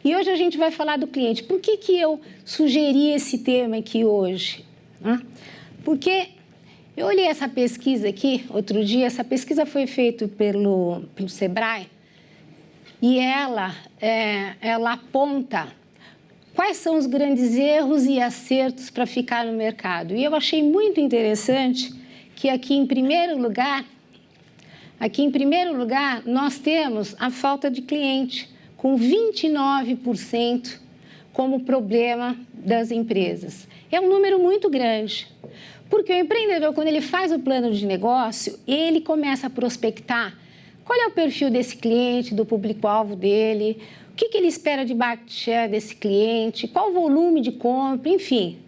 E hoje a gente vai falar do cliente. Por que eu sugeri esse tema aqui hoje? Porque eu olhei essa pesquisa aqui outro dia, essa pesquisa foi feita pelo Sebrae e ela aponta quais são os grandes erros e acertos para ficar no mercado. E eu achei muito interessante que aqui em primeiro lugar, nós temos a falta de cliente, com 29% como problema das empresas. É um número muito grande, porque o empreendedor, quando ele faz o plano de negócio, ele começa a prospectar qual é o perfil desse cliente, do público-alvo dele, o que ele espera de market share desse cliente, qual o volume de compra, enfim.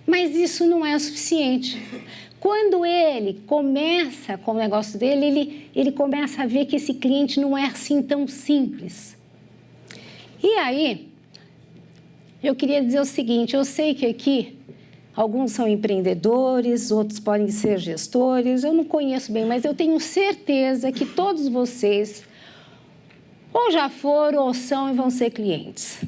Mas isso não é o suficiente. Quando ele começa com o negócio dele, ele começa a ver que esse cliente não é assim tão simples. E aí, eu queria dizer o seguinte, eu sei que aqui alguns são empreendedores, outros podem ser gestores, eu não conheço bem, mas eu tenho certeza que todos vocês ou já foram ou são e vão ser clientes.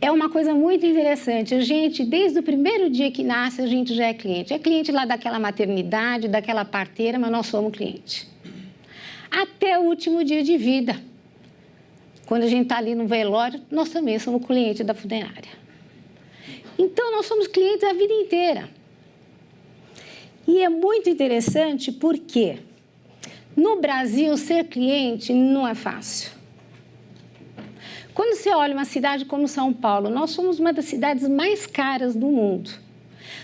É uma coisa muito interessante, a gente, desde o primeiro dia que nasce, a gente já é cliente. É cliente lá daquela maternidade, daquela parteira, mas nós somos cliente. Até o último dia de vida. Quando a gente está ali no velório, nós também somos cliente da funerária. Então, nós somos clientes a vida inteira. E é muito interessante porque no Brasil, ser cliente não é fácil. Quando você olha uma cidade como São Paulo, nós somos uma das cidades mais caras do mundo.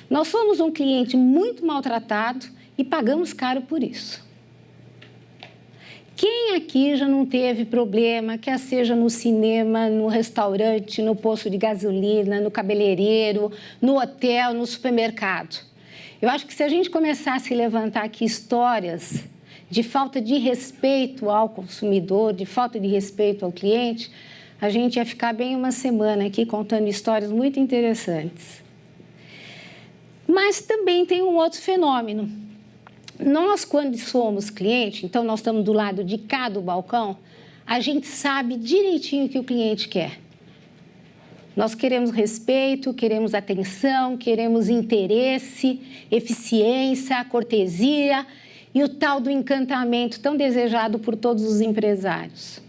Nós somos um cliente muito maltratado e pagamos caro por isso. Quem aqui já não teve problema, quer seja no cinema, no restaurante, no posto de gasolina, no cabeleireiro, no hotel, no supermercado? Eu acho que se a gente começasse a levantar aqui histórias de falta de respeito ao consumidor, de falta de respeito ao cliente, a gente ia ficar bem uma semana aqui contando histórias muito interessantes. Mas também tem um outro fenômeno. Nós, quando somos cliente, então nós estamos do lado de cá do balcão, a gente sabe direitinho o que o cliente quer. Nós queremos respeito, queremos atenção, queremos interesse, eficiência, cortesia e o tal do encantamento tão desejado por todos os empresários.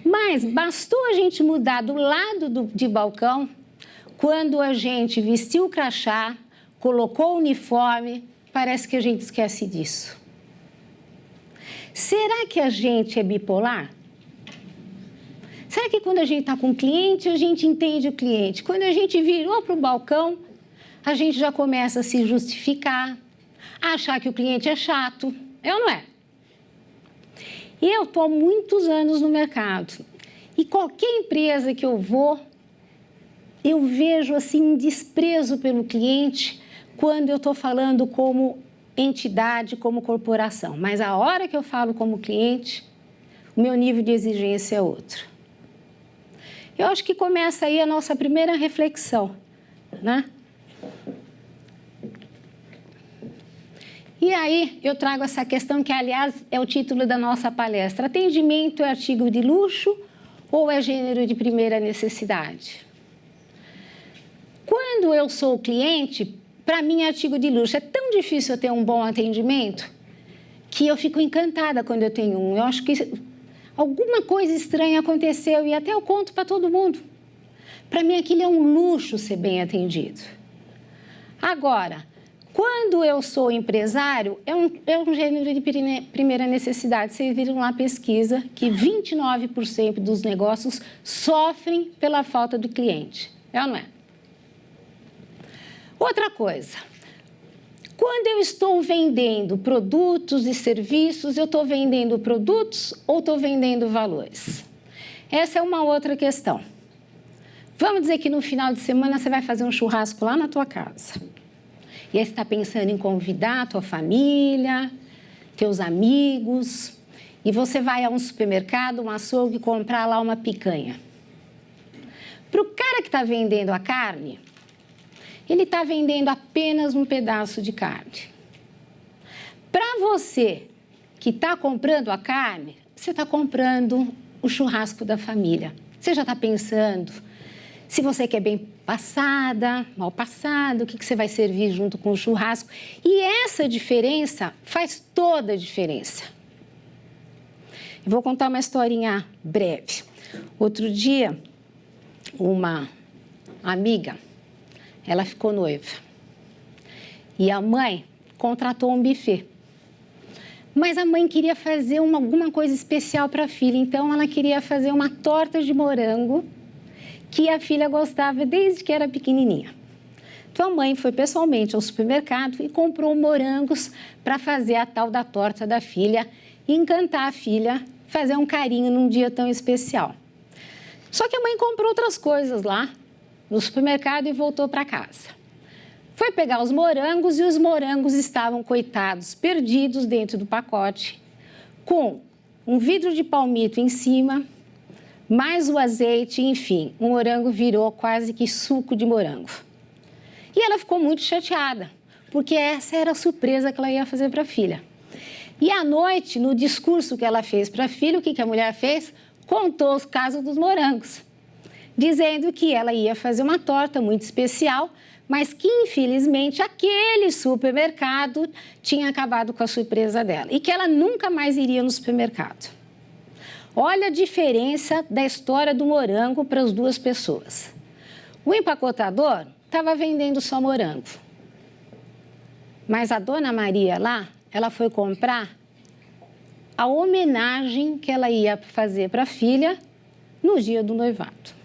Mas bastou a gente mudar do lado de balcão, quando a gente vestiu o crachá, colocou o uniforme, parece que a gente esquece disso. Será que a gente é bipolar? Será que quando a gente está com o cliente, a gente entende o cliente? Quando a gente virou para o balcão, a gente já começa a se justificar, a achar que o cliente é chato, é ou não é? E eu estou há muitos anos no mercado e qualquer empresa que eu vou, eu vejo assim um desprezo pelo cliente quando eu estou falando como entidade, como corporação. Mas a hora que eu falo como cliente, o meu nível de exigência é outro. Eu acho que começa aí a nossa primeira reflexão, né? E aí eu trago essa questão que, aliás, é o título da nossa palestra. Atendimento é artigo de luxo ou é gênero de primeira necessidade? Quando eu sou cliente, para mim é artigo de luxo. É tão difícil eu ter um bom atendimento que eu fico encantada quando eu tenho um. Eu acho que alguma coisa estranha aconteceu e até eu conto para todo mundo. Para mim aquilo é um luxo ser bem atendido. Agora, quando eu sou empresário, é um gênero de primeira necessidade. Vocês viram lá a pesquisa que 29% dos negócios sofrem pela falta do cliente. É ou não é? Outra coisa, quando eu estou vendendo produtos e serviços, eu estou vendendo produtos ou estou vendendo valores? Essa é uma outra questão. Vamos dizer que no final de semana você vai fazer um churrasco lá na tua casa. E aí você está pensando em convidar a tua família, teus amigos, e você vai a um supermercado, um açougue, comprar lá uma picanha. Para o cara que está vendendo a carne, ele está vendendo apenas um pedaço de carne. Para você que está comprando a carne, você está comprando o churrasco da família. Você já está pensando se você quer bem passada, mal passada, o que você vai servir junto com o churrasco. E essa diferença faz toda a diferença. Eu vou contar uma historinha breve. Outro dia, uma amiga, ela ficou noiva e a mãe contratou um buffet. Mas a mãe queria fazer alguma coisa especial para a filha, então ela queria fazer uma torta de morango que a filha gostava desde que era pequenininha. Então a mãe foi pessoalmente ao supermercado e comprou morangos para fazer a tal da torta da filha e encantar a filha, fazer um carinho num dia tão especial. Só que a mãe comprou outras coisas lá no supermercado e voltou para casa. Foi pegar os morangos e os morangos estavam, coitados, perdidos dentro do pacote, com um vidro de palmito em cima, mais o azeite, enfim, o morango virou quase que suco de morango. E ela ficou muito chateada, porque essa era a surpresa que ela ia fazer para a filha. E à noite, no discurso que ela fez para a filha, o que a mulher fez? Contou os casos dos morangos, dizendo que ela ia fazer uma torta muito especial, mas que, infelizmente, aquele supermercado tinha acabado com a surpresa dela e que ela nunca mais iria no supermercado. Olha a diferença da história do morango para as duas pessoas. O empacotador estava vendendo só morango, mas a dona Maria lá, ela foi comprar a homenagem que ela ia fazer para a filha no dia do noivado.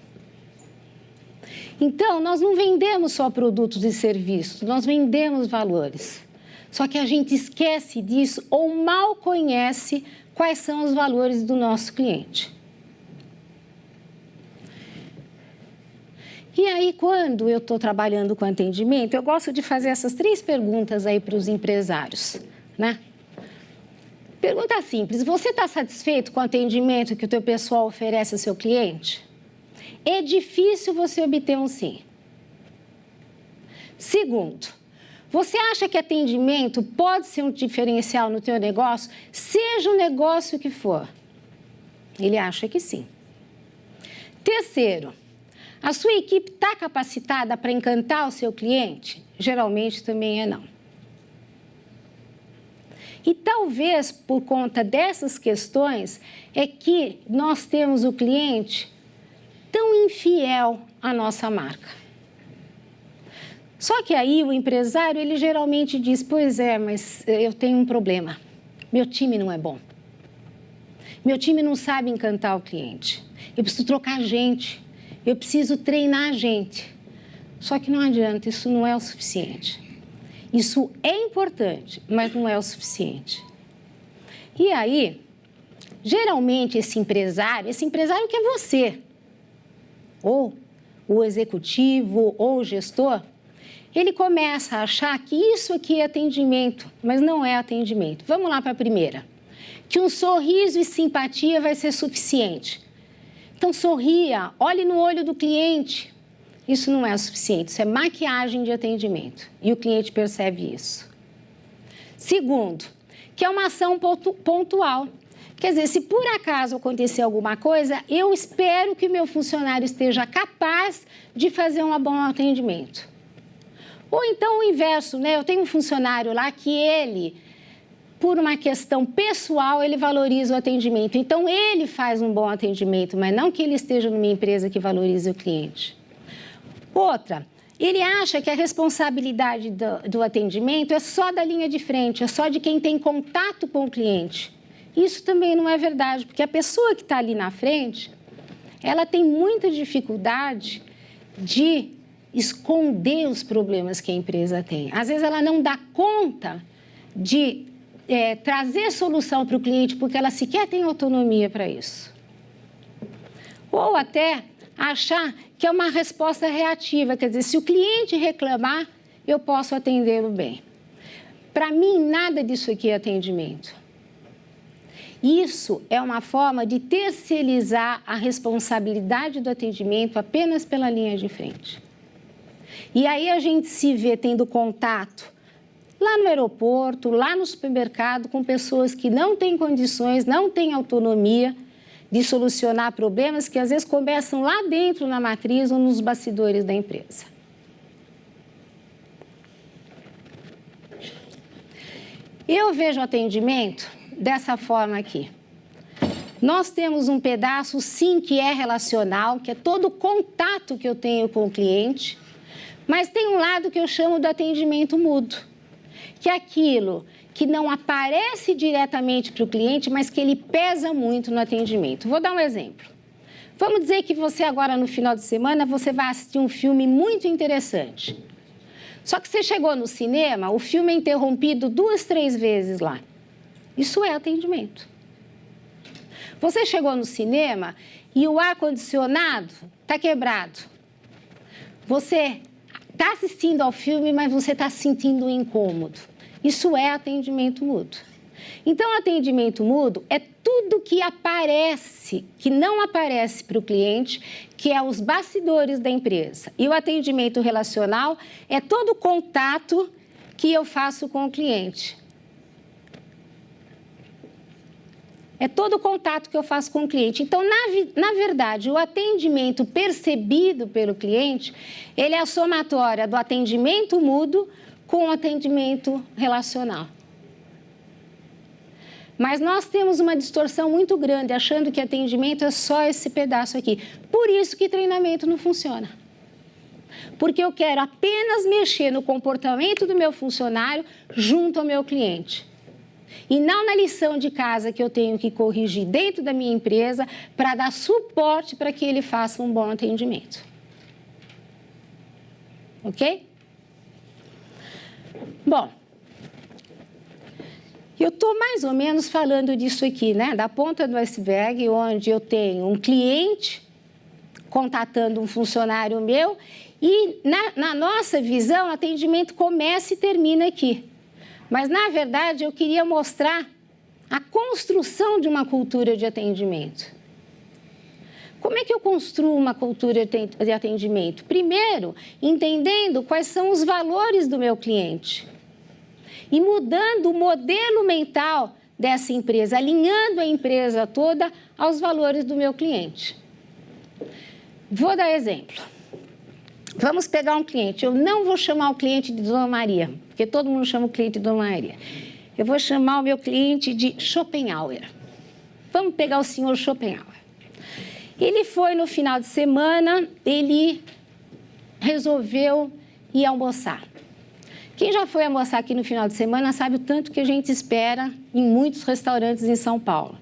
Então, nós não vendemos só produtos e serviços, nós vendemos valores. Só que a gente esquece disso ou mal conhece quais são os valores do nosso cliente. E aí, quando eu estou trabalhando com atendimento, eu gosto de fazer essas 3 perguntas aí para os empresários, né? Pergunta simples: você está satisfeito com o atendimento que o teu pessoal oferece ao seu cliente? É difícil você obter um sim. Segundo, você acha que atendimento pode ser um diferencial no teu negócio, seja o negócio que for? Ele acha que sim. Terceiro, a sua equipe está capacitada para encantar o seu cliente? Geralmente também é não. E talvez por conta dessas questões é que nós temos o cliente tão infiel à nossa marca. Só que aí o empresário, ele geralmente diz: pois é, mas eu tenho um problema, meu time não é bom, meu time não sabe encantar o cliente, eu preciso trocar gente, eu preciso treinar gente. Só que não adianta, isso não é o suficiente. Isso é importante, mas não é o suficiente. E aí, geralmente esse empresário que é você, ou o executivo, ou o gestor, ele começa a achar que isso aqui é atendimento, mas não é atendimento. Vamos lá para a primeira. Que um sorriso e simpatia vai ser suficiente. Então, sorria, olhe no olho do cliente. Isso não é o suficiente, isso é maquiagem de atendimento. E o cliente percebe isso. Segundo, que é uma ação pontual. Quer dizer, se por acaso acontecer alguma coisa, eu espero que o meu funcionário esteja capaz de fazer um bom atendimento. Ou então o inverso, né? Eu tenho um funcionário lá que ele, por uma questão pessoal, ele valoriza o atendimento. Então, ele faz um bom atendimento, mas não que ele esteja numa empresa que valorize o cliente. Outra, ele acha que a responsabilidade do atendimento é só da linha de frente, é só de quem tem contato com o cliente. Isso também não é verdade, porque a pessoa que está ali na frente, ela tem muita dificuldade de esconder os problemas que a empresa tem. Às vezes ela não dá conta de trazer solução para o cliente, porque ela sequer tem autonomia para isso. Ou até achar que é uma resposta reativa, quer dizer, se o cliente reclamar, eu posso atendê-lo bem. Para mim, nada disso aqui é atendimento. Isso é uma forma de terceirizar a responsabilidade do atendimento apenas pela linha de frente. E aí a gente se vê tendo contato lá no aeroporto, lá no supermercado, com pessoas que não têm condições, não têm autonomia, de solucionar problemas que às vezes começam lá dentro na matriz ou nos bastidores da empresa. Eu vejo o atendimento dessa forma aqui. Nós temos um pedaço, sim, que é relacional, que é todo o contato que eu tenho com o cliente, mas tem um lado que eu chamo do atendimento mudo, que é aquilo que não aparece diretamente para o cliente, mas que ele pesa muito no atendimento. Vou dar um exemplo. Vamos dizer que você agora, no final de semana, você vai assistir um filme muito interessante. Só que você chegou no cinema, o filme é interrompido 2, 3 vezes lá. Isso é atendimento. Você chegou no cinema e o ar-condicionado está quebrado. Você está assistindo ao filme, mas você está sentindo um incômodo. Isso é atendimento mudo. Então, atendimento mudo é tudo que aparece, que não aparece para o cliente, que é os bastidores da empresa. E o atendimento relacional é todo o contato que eu faço com o cliente. É todo o contato que eu faço com o cliente. Então, na verdade, o atendimento percebido pelo cliente, ele é a somatória do atendimento mudo com o atendimento relacional. Mas nós temos uma distorção muito grande, achando que atendimento é só esse pedaço aqui. Por isso que treinamento não funciona. Porque eu quero apenas mexer no comportamento do meu funcionário junto ao meu cliente. E não na lição de casa que eu tenho que corrigir dentro da minha empresa para dar suporte para que ele faça um bom atendimento. Ok? Bom, eu estou mais ou menos falando disso aqui, né? Da ponta do iceberg, onde eu tenho um cliente contatando um funcionário meu e na nossa visão, o atendimento começa e termina aqui. Mas, na verdade, eu queria mostrar a construção de uma cultura de atendimento. Como é que eu construo uma cultura de atendimento? Primeiro, entendendo quais são os valores do meu cliente e mudando o modelo mental dessa empresa, alinhando a empresa toda aos valores do meu cliente. Vou dar exemplo. Vamos pegar um cliente. Eu não vou chamar o cliente de Dona Maria, porque todo mundo chama o cliente de Dona Maria. Eu vou chamar o meu cliente de Schopenhauer. Vamos pegar o senhor Schopenhauer. Ele foi no final de semana, ele resolveu ir almoçar. Quem já foi almoçar aqui no final de semana sabe o tanto que a gente espera em muitos restaurantes em São Paulo.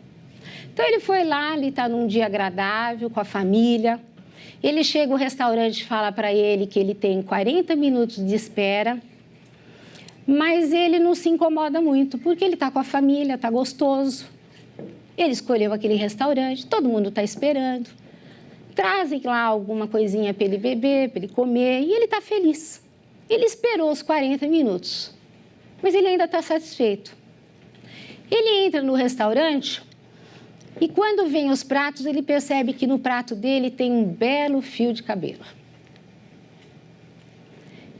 Então, ele foi lá, ele está num dia agradável, com a família. Ele chega, o restaurante fala para ele que ele tem 40 minutos de espera, mas ele não se incomoda muito, porque ele está com a família, está gostoso. Ele escolheu aquele restaurante, todo mundo está esperando. Trazem lá alguma coisinha para ele beber, para ele comer, e ele está feliz. Ele esperou os 40 minutos, mas ele ainda está satisfeito. Ele entra no restaurante e quando vem os pratos, ele percebe que no prato dele tem um belo fio de cabelo.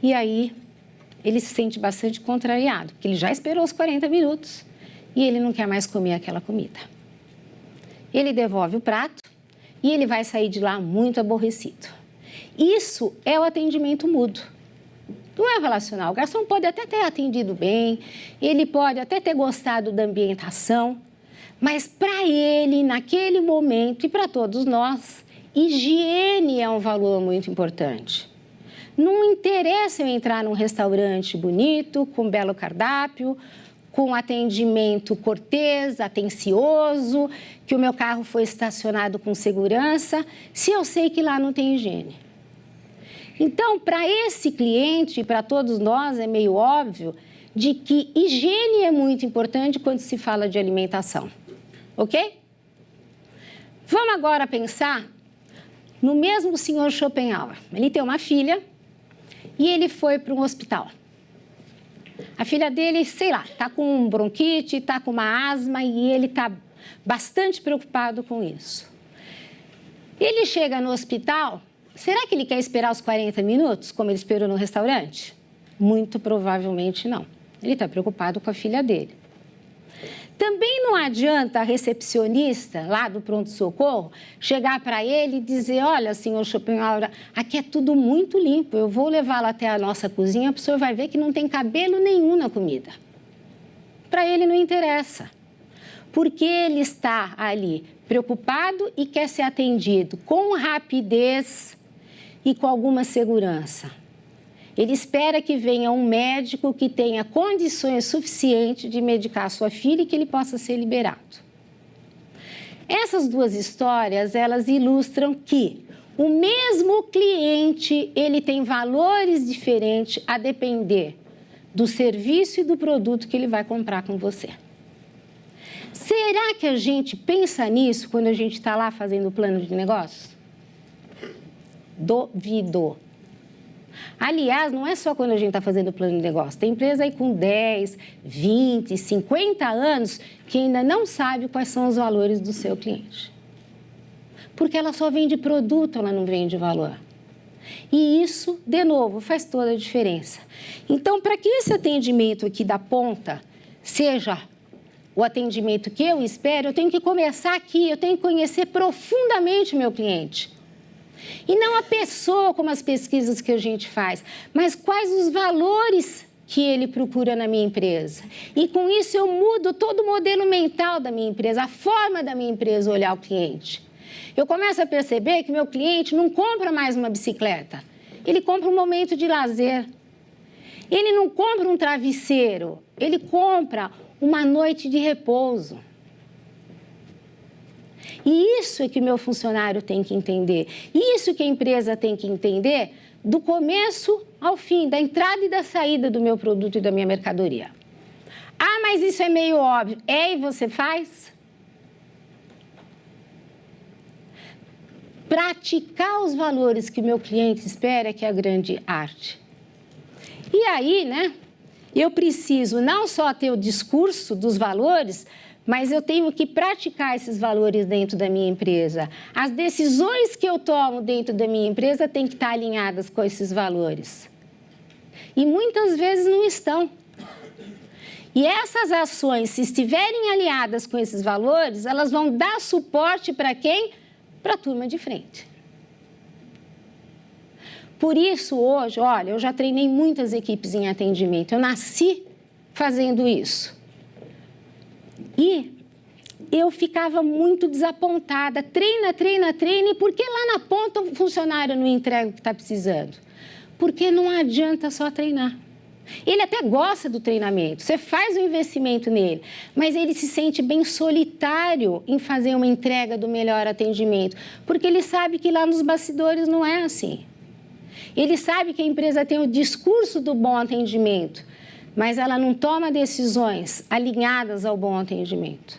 E aí, ele se sente bastante contrariado, porque ele já esperou os 40 minutos e ele não quer mais comer aquela comida. Ele devolve o prato e ele vai sair de lá muito aborrecido. Isso é o atendimento mudo. Não é relacional. O garçom pode até ter atendido bem, ele pode até ter gostado da ambientação, mas para ele, naquele momento, e para todos nós, higiene é um valor muito importante. Não interessa eu entrar num restaurante bonito, com um belo cardápio, com atendimento cortês, atencioso, que o meu carro foi estacionado com segurança, se eu sei que lá não tem higiene. Então, para esse cliente e para todos nós, é meio óbvio de que higiene é muito importante quando se fala de alimentação, ok? Vamos agora pensar no mesmo senhor Schopenhauer. Ele tem uma filha e ele foi para um hospital. A filha dele, sei lá, está com bronquite, está com uma asma e ele está bastante preocupado com isso. Ele chega no hospital, será que ele quer esperar os 40 minutos, como ele esperou no restaurante? Muito provavelmente não. Ele está preocupado com a filha dele. Também não adianta a recepcionista lá do pronto-socorro chegar para ele e dizer, olha, senhor Schopenhauer, aqui é tudo muito limpo, eu vou levá-lo até a nossa cozinha, o senhor vai ver que não tem cabelo nenhum na comida. Para ele não interessa, porque ele está ali preocupado e quer ser atendido com rapidez e com alguma segurança. Ele espera que venha um médico que tenha condições suficientes de medicar sua filha e que ele possa ser liberado. Essas duas histórias, elas ilustram que o mesmo cliente, ele tem valores diferentes a depender do serviço e do produto que ele vai comprar com você. Será que a gente pensa nisso quando a gente está lá fazendo o plano de negócios? Duvido. Aliás, não é só quando a gente está fazendo o plano de negócio. Tem empresa aí com 10, 20, 50 anos que ainda não sabe quais são os valores do seu cliente. Porque ela só vende produto, ela não vende valor. E isso, de novo, faz toda a diferença. Então, para que esse atendimento aqui da ponta seja o atendimento que eu espero, eu tenho que começar aqui, eu tenho que conhecer profundamente o meu cliente. E não a pessoa, como as pesquisas que a gente faz, mas quais os valores que ele procura na minha empresa. E com isso eu mudo todo o modelo mental da minha empresa, a forma da minha empresa olhar o cliente. Eu começo a perceber que meu cliente não compra mais uma bicicleta, ele compra um momento de lazer. Ele não compra um travesseiro, ele compra uma noite de repouso. E isso é que o meu funcionário tem que entender. Isso que a empresa tem que entender do começo ao fim, da entrada e da saída do meu produto e da minha mercadoria. Ah, mas isso é meio óbvio. É, e você faz? Praticar os valores que o meu cliente espera, que é a grande arte. E aí, né, eu preciso não só ter o discurso dos valores, mas eu tenho que praticar esses valores dentro da minha empresa. As decisões que eu tomo dentro da minha empresa têm que estar alinhadas com esses valores. E muitas vezes não estão. E essas ações, se estiverem alinhadas com esses valores, elas vão dar suporte para quem? Para a turma de frente. Por isso, hoje, olha, eu já treinei muitas equipes em atendimento. Eu nasci fazendo isso. E eu ficava muito desapontada. Treina, e por que lá na ponta o funcionário não entrega o que está precisando? Porque não adianta só treinar. Ele até gosta do treinamento, você faz um investimento nele, mas ele se sente bem solitário em fazer uma entrega do melhor atendimento, porque ele sabe que lá nos bastidores não é assim. Ele sabe que a empresa tem o discurso do bom atendimento, mas ela não toma decisões alinhadas ao bom atendimento.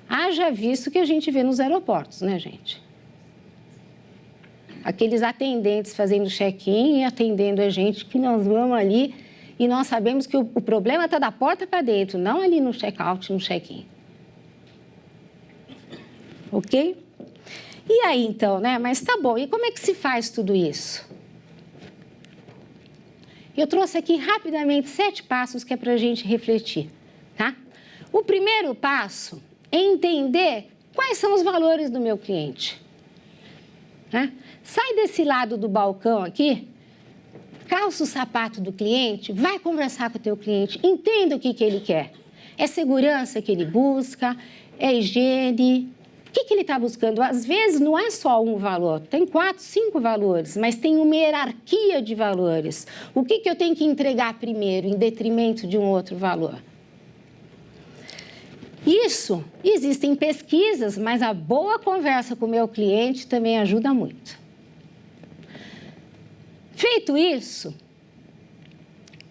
Haja visto que a gente vê nos aeroportos, né, gente? Aqueles atendentes fazendo check-in e atendendo a gente que nós vamos ali e nós sabemos que o problema está da porta para dentro, não ali no check-out, no check-in. Ok? E aí, então, né? Mas tá bom, e como é que se faz tudo isso? Eu trouxe aqui rapidamente 7 passos que é para a gente refletir, tá? O primeiro passo é entender quais são os valores do meu cliente. Né? Sai desse lado do balcão aqui, calça o sapato do cliente, vai conversar com o teu cliente, entenda o que ele quer. É segurança que ele busca, é higiene. O que ele está buscando? Às vezes não é só um valor, tem 4, 5 valores, mas tem uma hierarquia de valores. O que eu tenho que entregar primeiro, em detrimento de um outro valor? Isso, existem pesquisas, mas a boa conversa com o meu cliente também ajuda muito. Feito isso,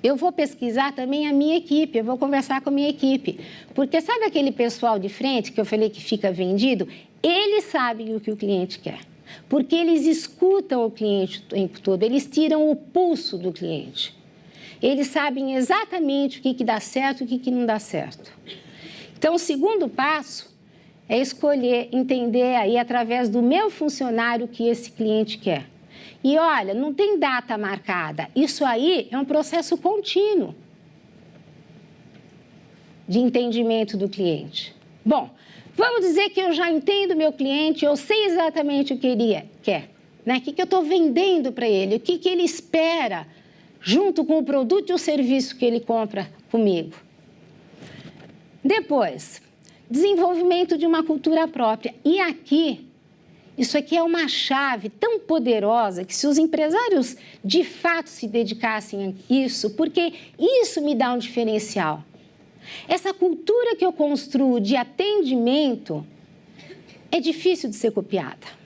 eu vou pesquisar também a minha equipe, eu vou conversar com a minha equipe. Porque sabe aquele pessoal de frente que eu falei que fica vendido? Eles sabem o que o cliente quer. Porque eles escutam o cliente o tempo todo, eles tiram o pulso do cliente. Eles sabem exatamente o que dá certo e o que não dá certo. Então, o segundo passo é escolher, entender aí através do meu funcionário o que esse cliente quer. E olha, não tem data marcada, isso aí é um processo contínuo. de entendimento do cliente? Bom, vamos dizer que eu já entendo meu cliente, eu sei exatamente o que ele quer, né? O que eu estou vendendo para ele, o que ele espera junto com o produto e o serviço que ele compra comigo. Depois, desenvolvimento de uma cultura própria. E aqui, isso aqui é uma chave tão poderosa que se os empresários de fato se dedicassem a isso, porque isso me dá um diferencial. Essa cultura que eu construo de atendimento é difícil de ser copiada.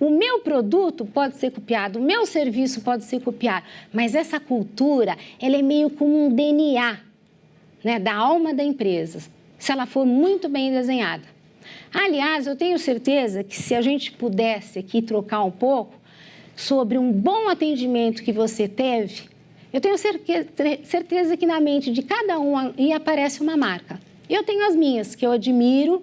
O meu produto pode ser copiado, o meu serviço pode ser copiado, mas essa cultura, ela é meio como um DNA, né, da alma da empresa, se ela for muito bem desenhada. Aliás, eu tenho certeza que se a gente pudesse aqui trocar um pouco sobre um bom atendimento que você teve, eu tenho certeza que na mente de cada um aparece uma marca. Eu tenho as minhas, que eu admiro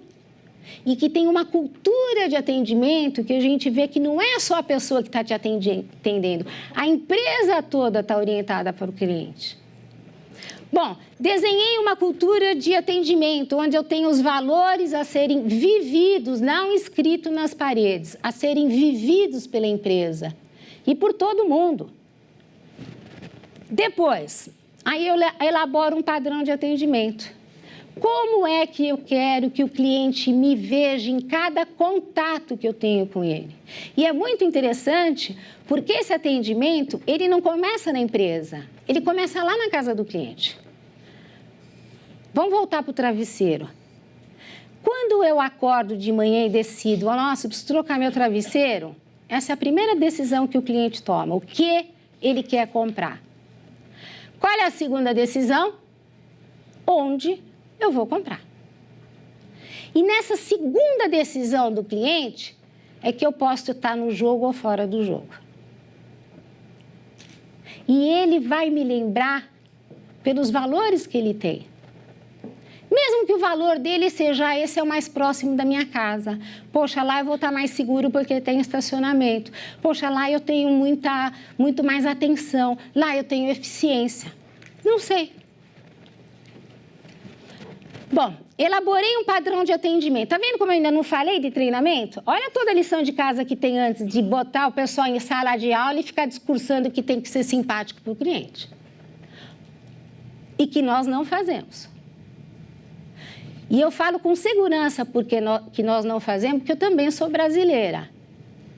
e que tem uma cultura de atendimento que a gente vê que não é só a pessoa que está te atendendo, a empresa toda está orientada para o cliente. Bom, desenhei uma cultura de atendimento onde eu tenho os valores a serem vividos, não escritos nas paredes, a serem vividos pela empresa e por todo mundo. Depois, aí eu elaboro um padrão de atendimento. Como é que eu quero que o cliente me veja em cada contato que eu tenho com ele? E é muito interessante porque esse atendimento, ele não começa na empresa, ele começa lá na casa do cliente. Vamos voltar para o travesseiro. Quando eu acordo de manhã e decido, nossa, preciso trocar meu travesseiro, essa é a primeira decisão que o cliente toma, o que ele quer comprar. Qual é a segunda decisão? Onde eu vou comprar. E nessa segunda decisão do cliente é que eu posso estar no jogo ou fora do jogo. E ele vai me lembrar pelos valores que ele tem. Mesmo que o valor dele seja, esse é o mais próximo da minha casa. Poxa, lá eu vou estar mais seguro porque tem estacionamento. Poxa, lá eu tenho muito mais atenção. Lá eu tenho eficiência. Não sei. Bom, elaborei um padrão de atendimento. Tá vendo como eu ainda não falei de treinamento? Olha toda a lição de casa que tem antes de botar o pessoal em sala de aula e ficar discursando que tem que ser simpático para o cliente. E que nós não fazemos. E eu falo com segurança que nós não fazemos, porque eu também sou brasileira.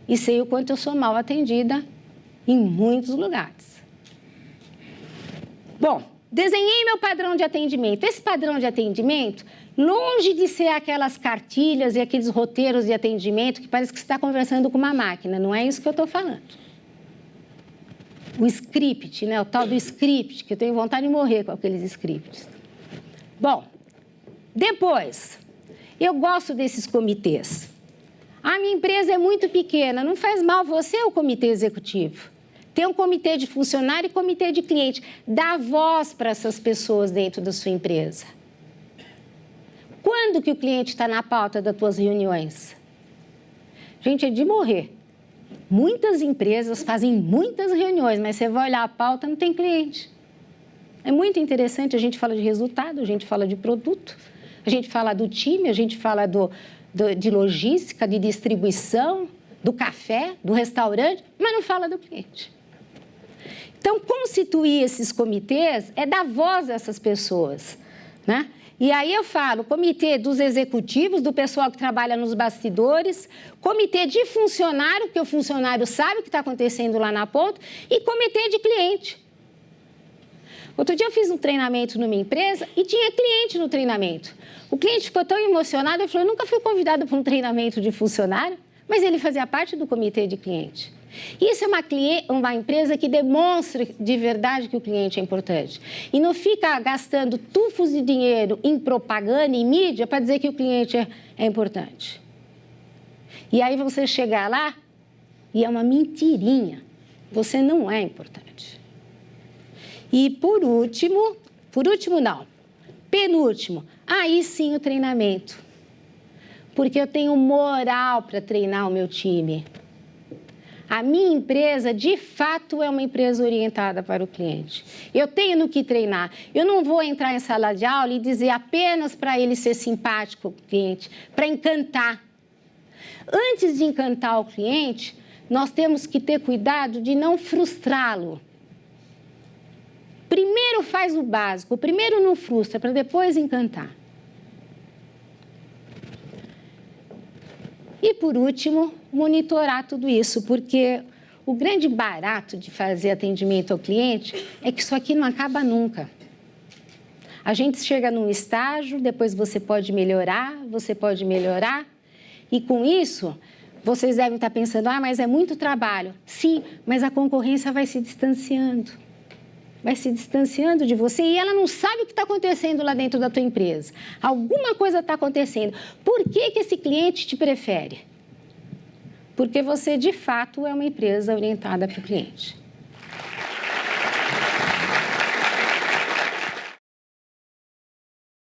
E sei o quanto eu sou mal atendida em muitos lugares. Bom, desenhei meu padrão de atendimento. Esse padrão de atendimento, longe de ser aquelas cartilhas e aqueles roteiros de atendimento que parece que você está conversando com uma máquina, não é isso que eu estou falando. O script, né? O tal do script, que eu tenho vontade de morrer com aqueles scripts. Bom, depois, eu gosto desses comitês. A minha empresa é muito pequena, não faz mal você o comitê executivo. Tem um comitê de funcionário e comitê de cliente. Dá voz para essas pessoas dentro da sua empresa. Quando que o cliente está na pauta das tuas reuniões? Gente, é de morrer. Muitas empresas fazem muitas reuniões, mas você vai olhar a pauta, não tem cliente. É muito interessante, a gente fala de resultado, a gente fala de produto, a gente fala do time, a gente fala de logística, de distribuição, do café, do restaurante, mas não fala do cliente. Então, constituir esses comitês é dar voz a essas pessoas, né? E aí eu falo, comitê dos executivos, do pessoal que trabalha nos bastidores, comitê de funcionário, que o funcionário sabe o que está acontecendo lá na ponta, e comitê de cliente. Outro dia eu fiz um treinamento numa empresa e tinha cliente no treinamento. O cliente ficou tão emocionado, ele falou, eu nunca fui convidado para um treinamento de funcionário, mas ele fazia parte do comitê de cliente. Isso é uma empresa que demonstra de verdade que o cliente é importante. E não fica gastando tufos de dinheiro em propaganda, em mídia, para dizer que o cliente é importante. E aí você chegar lá e é uma mentirinha. Você não é importante. E penúltimo, aí sim o treinamento. Porque eu tenho moral para treinar o meu time. A minha empresa, de fato, é uma empresa orientada para o cliente. Eu tenho no que treinar. Eu não vou entrar em sala de aula e dizer apenas para ele ser simpático com o cliente, para encantar. Antes de encantar o cliente, nós temos que ter cuidado de não frustrá-lo. Primeiro faz o básico, primeiro não frustra, para depois encantar. E, por último, monitorar tudo isso, porque o grande barato de fazer atendimento ao cliente é que isso aqui não acaba nunca. A gente chega num estágio, depois você pode melhorar, e com isso, vocês devem estar pensando, mas é muito trabalho. Sim, mas a concorrência vai se distanciando. Vai se distanciando de você e ela não sabe o que está acontecendo lá dentro da tua empresa. Alguma coisa está acontecendo. Por que que esse cliente te prefere? Porque você, de fato, é uma empresa orientada para o cliente.